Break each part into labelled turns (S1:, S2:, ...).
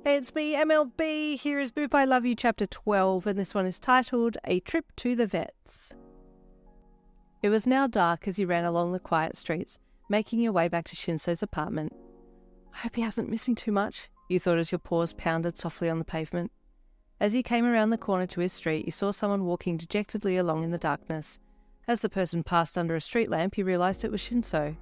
S1: Hey, it's me, MLB. Here is Boop I Love You Chapter 12, and this one is titled A Trip to the Vets. It was now dark as you ran along the quiet streets, making your way back to Shinsou's apartment. I hope he hasn't missed me too much, you thought as your paws pounded softly on the pavement. As you came around the corner to his street, you saw someone walking dejectedly along in the darkness. As the person passed under a street lamp, you realised it was Shinsou.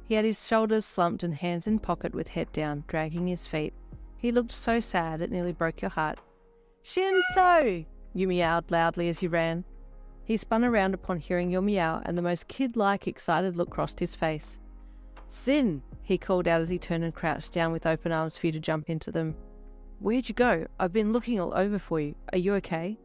S1: He had his shoulders slumped and hands in pocket with head down, dragging his feet. He looked so sad it nearly broke your heart. "Shinsou!" you meowed loudly as you ran. He spun around upon hearing your meow, and the most kid-like excited look crossed his face. "Sin!" he called out as he turned and crouched down with open arms for you to jump into them. "Where'd you go? I've been looking all over for you. Are you okay?"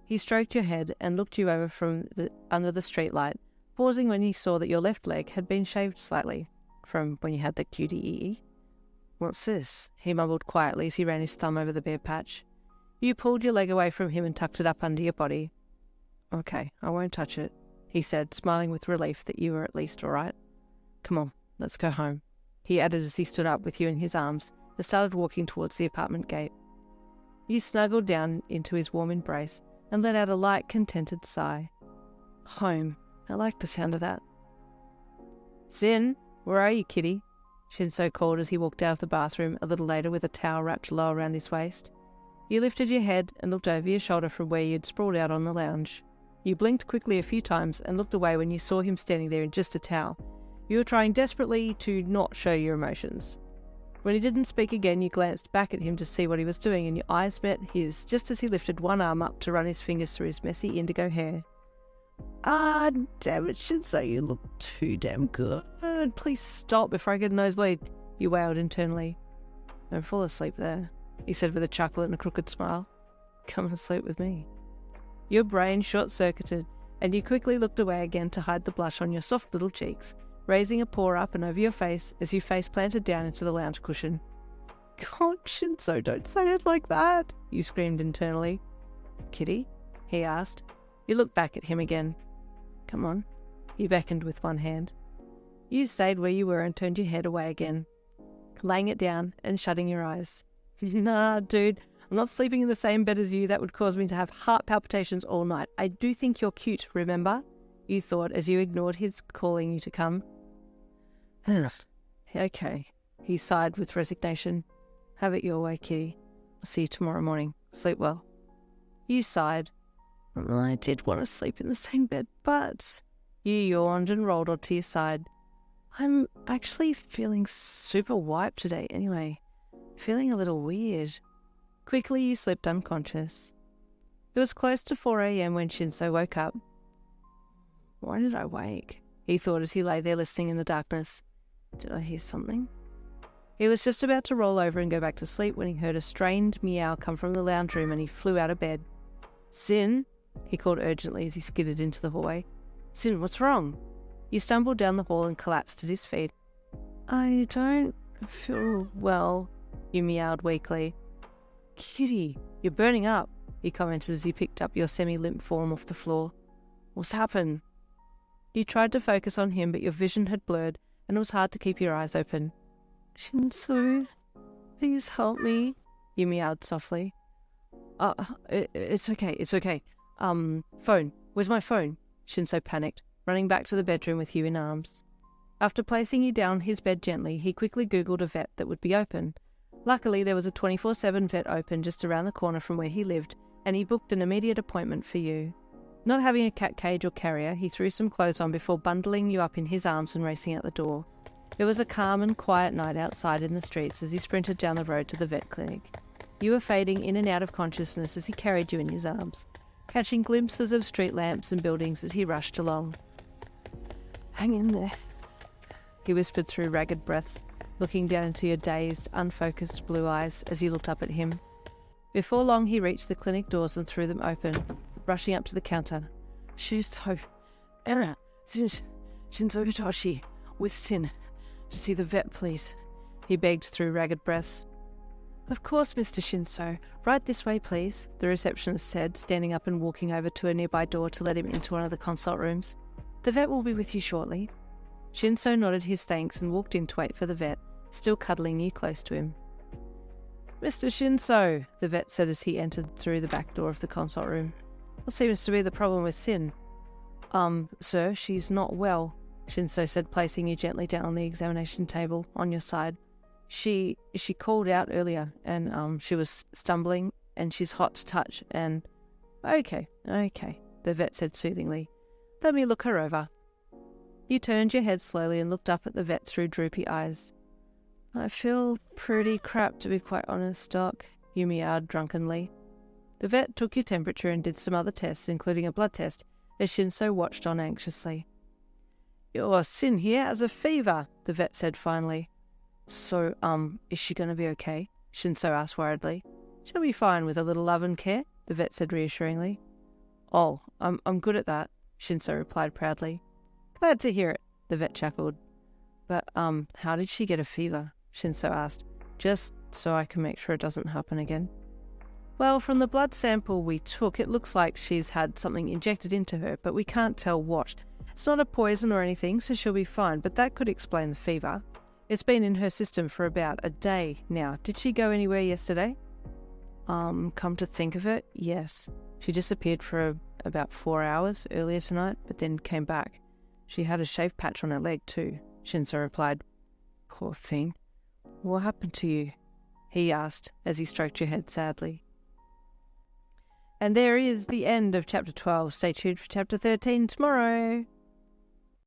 S1: He stroked your head and looked you over from under the streetlight, pausing when he saw that your left leg had been shaved slightly, from when you had the cutie. "What's this?" he mumbled quietly as he ran his thumb over the bare patch. You pulled your leg away from him and tucked it up under your body. "Okay, I won't touch it," he said, smiling with relief that you were at least all right. "Come on, let's go home," he added as he stood up with you in his arms and started walking towards the apartment gate. You snuggled down into his warm embrace and let out a light, contented sigh. Home. I like the sound of that. "Sin, where are you, kitty?" Shinsou called as he walked out of the bathroom a little later with a towel wrapped low around his waist. You lifted your head and looked over your shoulder from where you'd sprawled out on the lounge. You blinked quickly a few times and looked away when you saw him standing there in just a towel. You were trying desperately to not show your emotions. When he didn't speak again, you glanced back at him to see what he was doing, and your eyes met his just as he lifted one arm up to run his fingers through his messy indigo hair. "Ah, damn it, Shinsou, you look too damn good. Please stop before I get a nosebleed," you wailed internally. "Don't fall asleep there," he said with a chuckle and a crooked smile. "Come and sleep with me." Your brain short-circuited, and you quickly looked away again to hide the blush on your soft little cheeks, raising a paw up and over your face as you face planted down into the lounge cushion. "God, Shinsou, don't say it like that," you screamed internally. "Kitty?" he asked. You looked back at him again. "Come on," he beckoned with one hand. You stayed where you were and turned your head away again, laying it down and shutting your eyes. "Nah, dude, I'm not sleeping in the same bed as you. That would cause me to have heart palpitations all night. I do think you're cute, remember?" you thought as you ignored his calling you to come. "Okay," he sighed with resignation. "Have it your way, kitty. I'll see you tomorrow morning. Sleep well." You sighed. "I did want to sleep in the same bed, but..." You yawned and rolled onto your side. "I'm actually feeling super wiped today anyway. Feeling a little weird." Quickly you slipped unconscious. It was close to 4 a.m. when Shinsou woke up. "Why did I wake?" he thought as he lay there listening in the darkness. "Did I hear something?" He was just about to roll over and go back to sleep when he heard a strained meow come from the lounge room, and he flew out of bed. "Sin?" he called urgently as he skidded into the hallway. "Sin, what's wrong?" You stumbled down the hall and collapsed at his feet. "I don't feel well," you meowed weakly. "Kitty, you're burning up," he commented as he picked up your semi-limp form off the floor. "What's happened?" You tried to focus on him, but your vision had blurred, and it was hard to keep your eyes open. "Shinsou, please help me," you meowed softly. It's okay. Phone. Where's my phone?" Shinsou panicked, running back to the bedroom with you in arms. After placing you down his bed gently, he quickly googled a vet that would be open. Luckily, there was a 24/7 vet open just around the corner from where he lived, and he booked an immediate appointment for you. Not having a cat cage or carrier, he threw some clothes on before bundling you up in his arms and racing out the door. It was a calm and quiet night outside in the streets as he sprinted down the road to the vet clinic. You were fading in and out of consciousness as he carried you in his arms, catching glimpses of street lamps and buildings as he rushed along. "Hang in there," he whispered through ragged breaths, looking down into your dazed, unfocused blue eyes as you looked up at him. Before long he reached the clinic doors and threw them open, rushing up to the counter. "Shinsou, Shinsou Hitoshi, with Sin, to see the vet, please," he begged through ragged breaths. "Of course, Mr. Shinsou. Right this way, please," the receptionist said, standing up and walking over to a nearby door to let him into one of the consult rooms. "The vet will be with you shortly." Shinsou nodded his thanks and walked in to wait for the vet, still cuddling you close to him. Mr. Shinsou, the vet said as he entered through the back door of the consult room. What seems to be the problem with Sin? Sir, she's not well, Shinsou said, placing you gently down on the examination table on your side. She called out earlier, and she was stumbling, and she's hot to touch, and... Okay, the vet said soothingly. Let me look her over. You turned your head slowly and looked up at the vet through droopy eyes. I feel pretty crap, to be quite honest, Doc, you meowed drunkenly. The vet took your temperature and did some other tests, including a blood test, as Shinsou watched on anxiously. Your Sin here has a fever, the vet said finally. So, is she going to be okay? Shinsou asked worriedly. She'll be fine with a little love and care, the vet said reassuringly. Oh, I'm good at that, Shinsou replied proudly. Glad to hear it, the vet chuckled. But, how did she get a fever? Shinsou asked, just so I can make sure it doesn't happen again. Well, from the blood sample we took, it looks like she's had something injected into her, but we can't tell what. It's not a poison or anything, so she'll be fine, but that could explain the fever. It's been in her system for about a day now. Did she go anywhere yesterday? Come to think of it, yes. She disappeared for about 4 hours earlier tonight, but then came back. She had a shave patch on her leg too, Shinsou replied. Poor thing. What happened to you? He asked as he stroked your head sadly. And there is the end of chapter 12. Stay tuned for chapter 13 tomorrow.